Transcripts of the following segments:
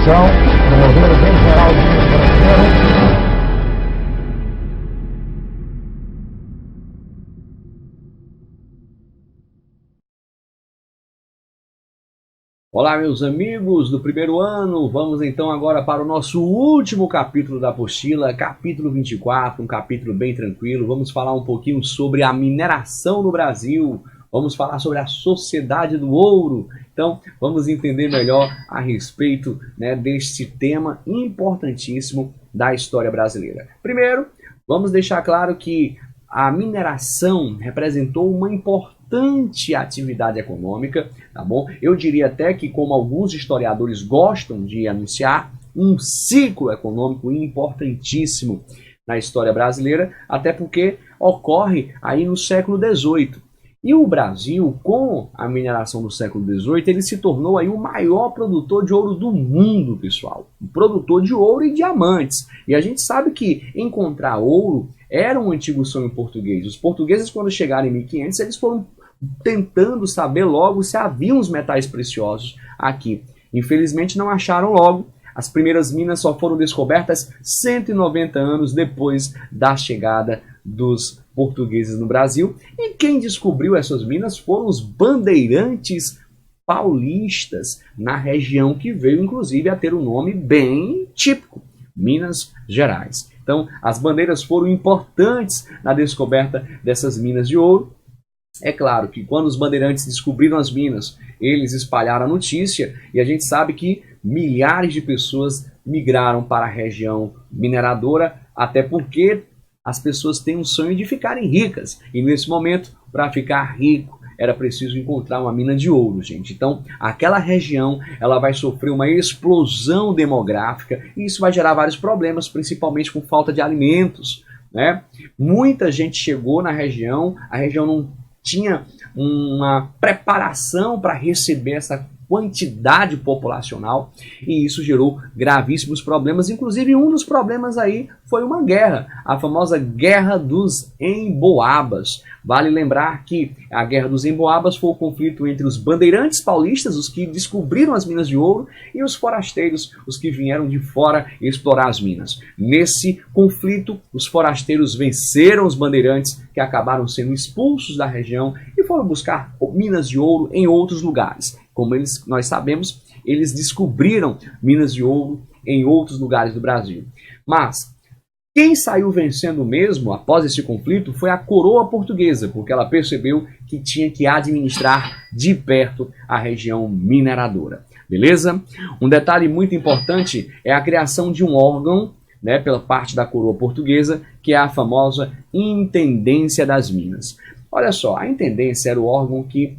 exposição do modelo bem geral do brasileiro. Olá, meus amigos do primeiro ano, vamos então agora para o nosso último capítulo da apostila, capítulo 24, um capítulo bem tranquilo. Vamos falar um pouquinho sobre a mineração no Brasil, vamos falar sobre a sociedade do ouro. Então, vamos entender melhor a respeito, deste tema importantíssimo da história brasileira. Primeiro, vamos deixar claro que a mineração representou uma importante atividade econômica, tá bom? Eu diria até que, como alguns historiadores gostam de anunciar, um ciclo econômico importantíssimo na história brasileira, até porque ocorre aí no século XVIII. E o Brasil, com a mineração do século XVIII, ele se tornou aí o maior produtor de ouro do mundo, pessoal. Um produtor de ouro e diamantes. E a gente sabe que encontrar ouro era um antigo sonho português. Os portugueses, quando chegaram em 1500, eles foram tentando saber logo se haviam os metais preciosos aqui. Infelizmente não acharam logo. As primeiras minas só foram descobertas 190 anos depois da chegada dos portugueses no Brasil. E quem descobriu essas minas foram os bandeirantes paulistas, na região que veio inclusive a ter um nome bem típico, Minas Gerais. Então, as bandeiras foram importantes na descoberta dessas minas de ouro. É claro que quando os bandeirantes descobriram as minas, eles espalharam a notícia e a gente sabe que milhares de pessoas migraram para a região mineradora, até porque as pessoas têm um sonho de ficarem ricas. E nesse momento, para ficar rico, era preciso encontrar uma mina de ouro, gente. Então, aquela região, ela vai sofrer uma explosão demográfica e isso vai gerar vários problemas, principalmente com falta de alimentos, né? Muita gente chegou na região, a região não tinha uma preparação para receber essa quantidade populacional e isso gerou gravíssimos problemas. Inclusive, um dos problemas aí foi uma guerra, a famosa Guerra dos Emboabas. Vale lembrar que a Guerra dos Emboabas foi o conflito entre os bandeirantes paulistas, os que descobriram as minas de ouro, e os forasteiros, os que vieram de fora explorar as minas. Nesse conflito, os forasteiros venceram os bandeirantes, que acabaram sendo expulsos da região e foram buscar minas de ouro em outros lugares. Como nós sabemos, eles descobriram minas de ouro em outros lugares do Brasil. Mas quem saiu vencendo mesmo após esse conflito foi a coroa portuguesa, porque ela percebeu que tinha que administrar de perto a região mineradora. Beleza? Um detalhe muito importante é a criação de um órgão, pela parte da coroa portuguesa, que é a famosa Intendência das Minas. Olha só, a Intendência era o órgão que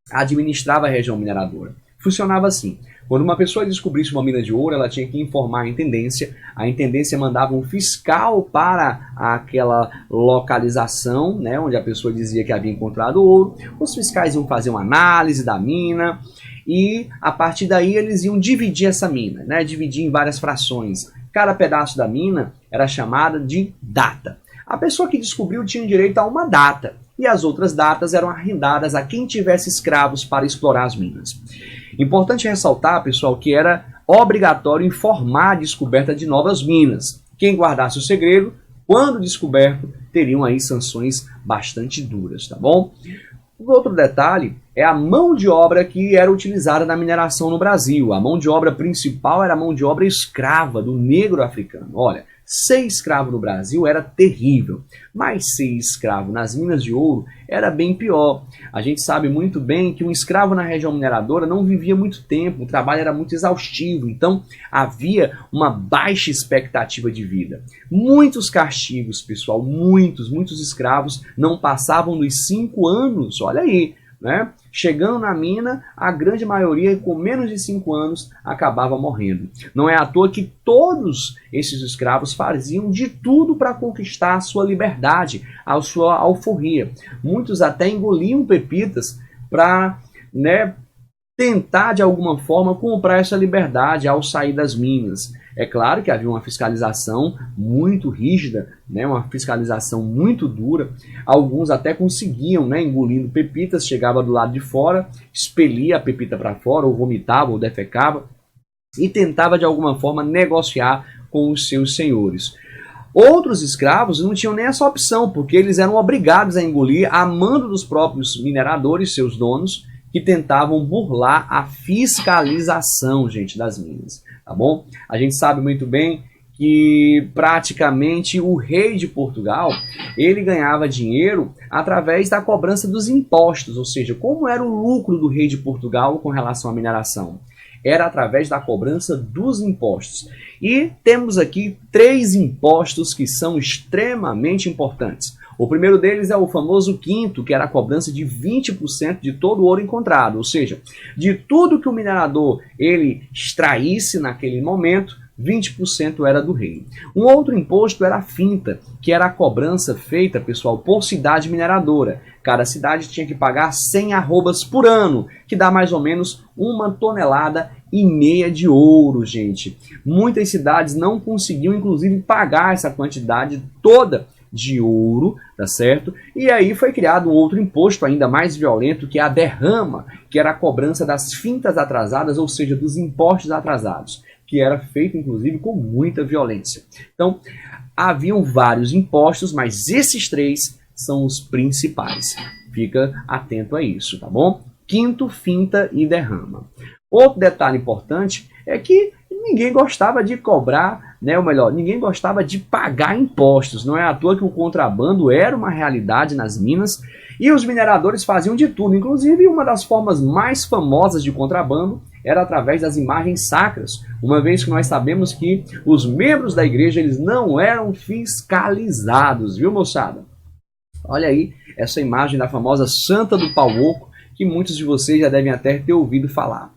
administrava a região mineradora. Funcionava assim: quando uma pessoa descobrisse uma mina de ouro, ela tinha que informar a Intendência mandava um fiscal para aquela localização, onde a pessoa dizia que havia encontrado ouro. Os fiscais iam fazer uma análise da mina e, a partir daí, eles iam dividir essa mina, dividir em várias frações. Cada pedaço da mina era chamada de data. A pessoa que descobriu tinha direito a uma data, e as outras datas eram arrendadas a quem tivesse escravos para explorar as minas. Importante ressaltar, pessoal, que era obrigatório informar a descoberta de novas minas. Quem guardasse o segredo, quando descoberto, teriam aí sanções bastante duras, tá bom? Outro detalhe é a mão de obra que era utilizada na mineração no Brasil. A mão de obra principal era a mão de obra escrava do negro africano. Olha, ser escravo no Brasil era terrível, mas ser escravo nas minas de ouro era bem pior. A gente sabe muito bem que um escravo na região mineradora não vivia muito tempo, o trabalho era muito exaustivo, então havia uma baixa expectativa de vida. Muitos castigos, pessoal, muitos escravos não passavam dos 5 anos, olha aí, Chegando na mina, a grande maioria, com menos de 5 anos, acabava morrendo. Não é à toa que todos esses escravos faziam de tudo para conquistar a sua liberdade, a sua alforria. Muitos até engoliam pepitas para tentar, de alguma forma, comprar essa liberdade ao sair das minas. É claro que havia uma fiscalização muito rígida, uma fiscalização muito dura. Alguns até conseguiam, engolindo pepitas, chegava do lado de fora, expelia a pepita para fora, ou vomitava, ou defecava. e tentava de alguma forma negociar com os seus senhores. Outros escravos não tinham nem essa opção, porque eles eram obrigados a engolir a mando dos próprios mineradores, seus donos, que tentavam burlar a fiscalização, gente, das minas, tá bom? A gente sabe muito bem que praticamente o rei de Portugal, ele ganhava dinheiro através da cobrança dos impostos, ou seja, como era o lucro do rei de Portugal com relação à mineração? Era através da cobrança dos impostos. E temos aqui 3 impostos que são extremamente importantes. O primeiro deles é o famoso quinto, que era a cobrança de 20% de todo o ouro encontrado, ou seja, de tudo que o minerador ele extraísse naquele momento, 20% era do rei. Um outro imposto era a finta, que era a cobrança feita, pessoal, por cidade mineradora. Cada cidade tinha que pagar 100 arrobas por ano, que dá mais ou menos 1,5 tonelada de ouro, gente. Muitas cidades não conseguiam, inclusive, pagar essa quantidade toda de ouro, tá certo? E aí foi criado um outro imposto ainda mais violento, que é a derrama, que era a cobrança das fintas atrasadas, ou seja, dos impostos atrasados, que era feito, inclusive, com muita violência. Então, haviam vários impostos, mas esses 3 são os principais. Fica atento a isso, tá bom? Quinto, finta e derrama. Outro detalhe importante é que ninguém gostava de cobrar, né, ou melhor, ninguém gostava de pagar impostos. Não é à toa que o contrabando era uma realidade nas minas e os mineradores faziam de tudo. Inclusive, uma das formas mais famosas de contrabando era através das imagens sacras, uma vez que nós sabemos que os membros da igreja eles não eram fiscalizados, viu, moçada? Olha aí essa imagem da famosa Santa do Pau Oco, que muitos de vocês já devem até ter ouvido falar.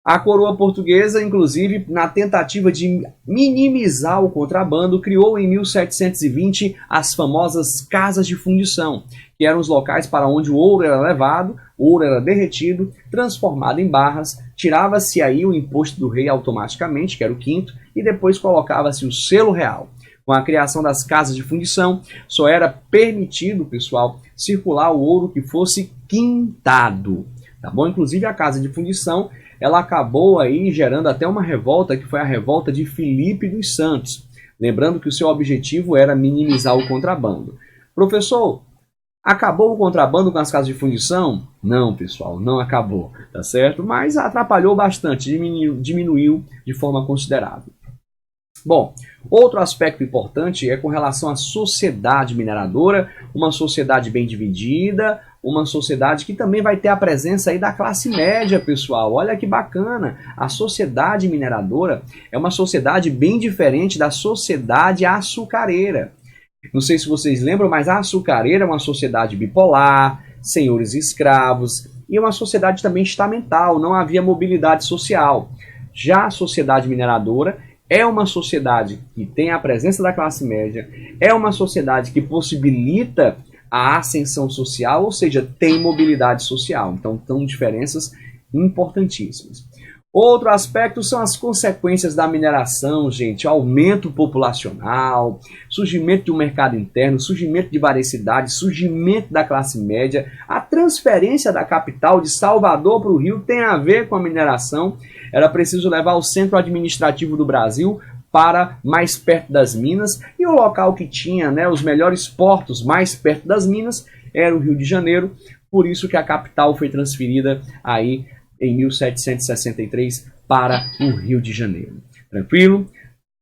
A coroa portuguesa, inclusive, na tentativa de minimizar o contrabando, criou em 1720 as famosas casas de fundição, que eram os locais para onde o ouro era levado, o ouro era derretido, transformado em barras, tirava-se aí o imposto do rei automaticamente, que era o quinto, e depois colocava-se o selo real. Com a criação das casas de fundição, só era permitido, pessoal, circular o ouro que fosse quintado, tá bom? Inclusive a casa de fundição ela acabou aí gerando até uma revolta, que foi a revolta de Filipe dos Santos. Lembrando que o seu objetivo era minimizar o contrabando. Professor, acabou o contrabando com as casas de fundição? Não, pessoal, não acabou, tá certo? Mas atrapalhou bastante, diminuiu de forma considerável. Bom, outro aspecto importante é com relação à sociedade mineradora, uma sociedade bem dividida, uma sociedade que também vai ter a presença aí da classe média, pessoal. Olha que bacana! A sociedade mineradora é uma sociedade bem diferente da sociedade açucareira. Não sei se vocês lembram, mas a açucareira é uma sociedade bipolar, senhores escravos, e uma sociedade também estamental, não havia mobilidade social. Já a sociedade mineradora é uma sociedade que tem a presença da classe média, é uma sociedade que possibilita a ascensão social, ou seja, tem mobilidade social. Então, são diferenças importantíssimas. Outro aspecto são as consequências da mineração, gente. Aumento populacional, surgimento de um mercado interno, surgimento de várias cidades, surgimento da classe média. A transferência da capital de Salvador para o Rio tem a ver com a mineração. Era preciso levar o centro administrativo do Brasil para mais perto das minas, e o local que tinha, né, os melhores portos mais perto das minas era o Rio de Janeiro, por isso que a capital foi transferida aí em 1763 para o Rio de Janeiro. Tranquilo?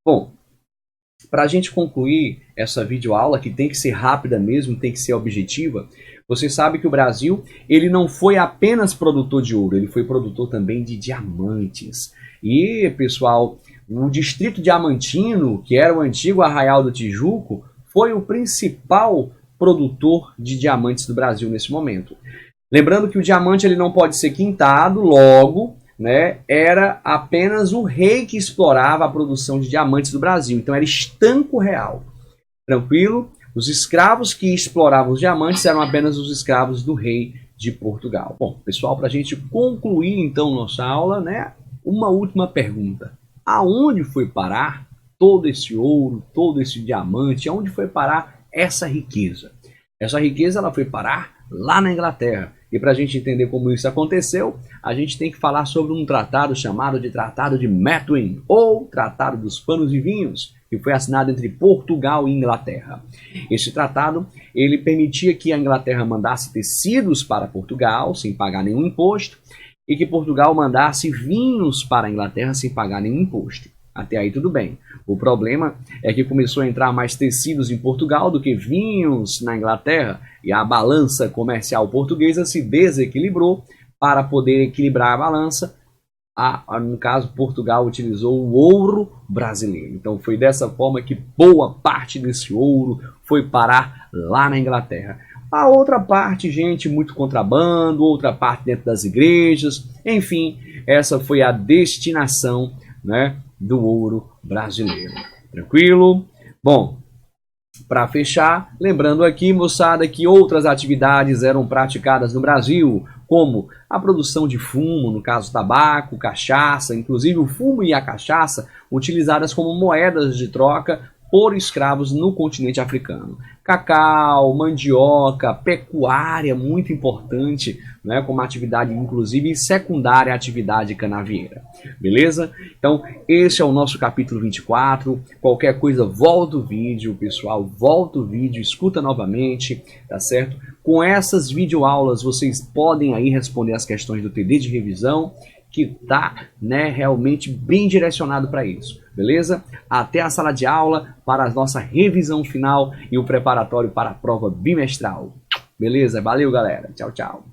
Bom, para a gente concluir essa videoaula, que tem que ser rápida mesmo, tem que ser objetiva, você sabe que o Brasil ele não foi apenas produtor de ouro, ele foi produtor também de diamantes. E, pessoal, o Distrito Diamantino, que era o antigo Arraial do Tijuco, foi o principal produtor de diamantes do Brasil nesse momento. Lembrando que o diamante ele não pode ser quintado, logo, né, era apenas o rei que explorava a produção de diamantes do Brasil. Então era estanco real. Tranquilo? Os escravos que exploravam os diamantes eram apenas os escravos do rei de Portugal. Bom, pessoal, para a gente concluir então nossa aula, né, uma última pergunta. Aonde foi parar todo esse ouro, todo esse diamante? Aonde foi parar essa riqueza? Essa riqueza ela foi parar lá na Inglaterra. E para a gente entender como isso aconteceu, a gente tem que falar sobre um tratado chamado de Tratado de Methuen, ou Tratado dos Panos e Vinhos, que foi assinado entre Portugal e Inglaterra. Este tratado, ele permitia que a Inglaterra mandasse tecidos para Portugal, sem pagar nenhum imposto, e que Portugal mandasse vinhos para a Inglaterra sem pagar nenhum imposto. Até aí tudo bem. O problema é que começou a entrar mais tecidos em Portugal do que vinhos na Inglaterra, e a balança comercial portuguesa se desequilibrou. Para poder equilibrar a balança, no caso, Portugal utilizou o ouro brasileiro. Então foi dessa forma que boa parte desse ouro foi parar lá na Inglaterra. A outra parte, gente, muito contrabando, outra parte dentro das igrejas, enfim, essa foi a destinação, né, do ouro brasileiro. Tranquilo? Bom, para fechar, lembrando aqui, moçada, que outras atividades eram praticadas no Brasil, como a produção de fumo, no caso tabaco, cachaça, inclusive o fumo e a cachaça utilizadas como moedas de troca por escravos no continente africano. Cacau, mandioca, pecuária, muito importante, né, como atividade inclusive secundária à atividade canavieira. Beleza? Então, esse é o nosso capítulo 24. Qualquer coisa, volta o vídeo, pessoal, volta o vídeo, escuta novamente, tá certo? Com essas videoaulas, vocês podem aí responder as questões do TD de revisão, que tá, né, realmente bem direcionado para isso, beleza? Até a sala de aula para a nossa revisão final e o preparatório para a prova bimestral. Beleza? Valeu, galera. Tchau, tchau.